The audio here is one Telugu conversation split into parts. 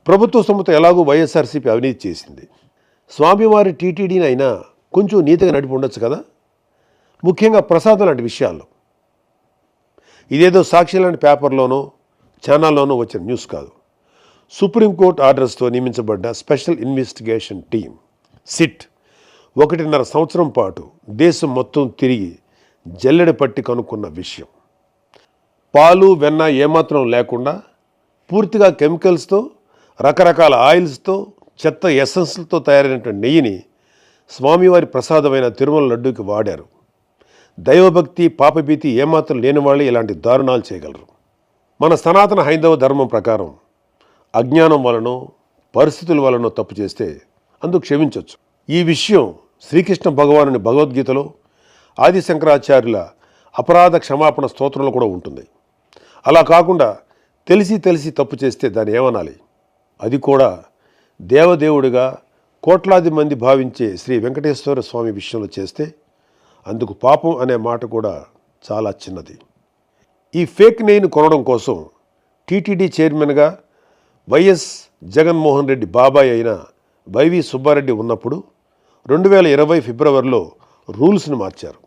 ప్రభుత్వ సొమ్ముతో ఎలాగూ వైఎస్ఆర్సీపీ అవినీతి చేసింది. స్వామివారి టీటీడీని అయినా కొంచెం నీతిగా నడిపి ఉండొచ్చు కదా, ముఖ్యంగా ప్రసాదం లాంటి విషయాల్లో. ఇదేదో సాక్షి లాంటి పేపర్లోనో ఛానల్లోనో వచ్చిన న్యూస్ కాదు. సుప్రీంకోర్టు ఆర్డర్స్తో నియమించబడ్డ స్పెషల్ ఇన్వెస్టిగేషన్ టీం సిట్ 1.5 సంవత్సరం పాటు దేశం మొత్తం తిరిగి జల్లెడ పట్టి కనుక్కున్న విషయం. పాలు వెన్న ఏమాత్రం లేకుండా పూర్తిగా కెమికల్స్తో, రకరకాల ఆయిల్స్తో, చెత్త ఎసెన్స్లతో తయారైనటువంటి నెయ్యిని స్వామివారి ప్రసాదమైన తిరుమల లడ్డూకి వాడారు. దైవభక్తి, పాపభీతి ఏమాత్రం లేని వాళ్ళే ఇలాంటి దారుణాలు చేయగలరు. మన సనాతన హైందవ ధర్మం ప్రకారం అజ్ఞానం వలనో పరిస్థితుల వలనో తప్పు చేస్తే అందుకు క్షమించవచ్చు. ఈ విషయం శ్రీకృష్ణ భగవానుని భగవద్గీతలో, ఆది శంకరాచార్యుల అపరాధ క్షమాపణ స్తోత్రంలో కూడా ఉంటుంది. అలా కాకుండా తెలిసి తప్పు చేస్తే దాన్ని ఏమనాలి? అది కూడా దేవదేవుడిగా కోట్లాది మంది భావించే శ్రీ వెంకటేశ్వర స్వామి విషయంలో చేస్తే అందుకు పాపం అనే మాట కూడా చాలా చిన్నది. ఈ ఫేక్ నెయ్యిని కొనడం కోసం టీటీడీ చైర్మన్గా వైఎస్ జగన్మోహన్ రెడ్డి బాబాయ్ అయిన వైవి సుబ్బారెడ్డి ఉన్నప్పుడు 2020 ఫిబ్రవరిలో రూల్స్ని మార్చారు.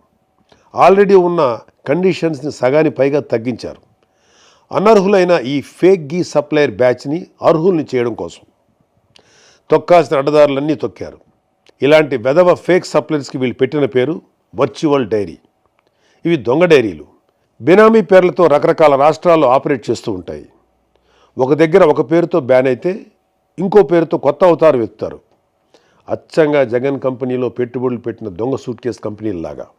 ఆల్రెడీ ఉన్న కండిషన్స్ని సగానికి పైగా తగ్గించారు. అనర్హులైన ఈ ఫేక్ గీ సప్లయర్ బ్యాచ్ని అర్హుల్ని చేయడం కోసం తొక్కాల్సిన అడ్డదారులన్నీ తొక్కారు. ఇలాంటి వెధవ ఫేక్ సప్లయర్స్కి వీళ్ళు పెట్టిన పేరు వర్చువల్ డైరీ. ఇవి దొంగ డైరీలు. బినామీ పేర్లతో రకరకాల రాష్ట్రాల్లో ఆపరేట్ చేస్తూ ఉంటాయి. ఒక దగ్గర ఒక పేరుతో బ్యాన్ అయితే ఇంకో పేరుతో కొత్త అవతారం ఎత్తుతారు. అచ్చంగా జగన్ కంపెనీలో పెట్టుబడులు పెట్టిన దొంగ సూట్ కేసు కంపెనీలాగా.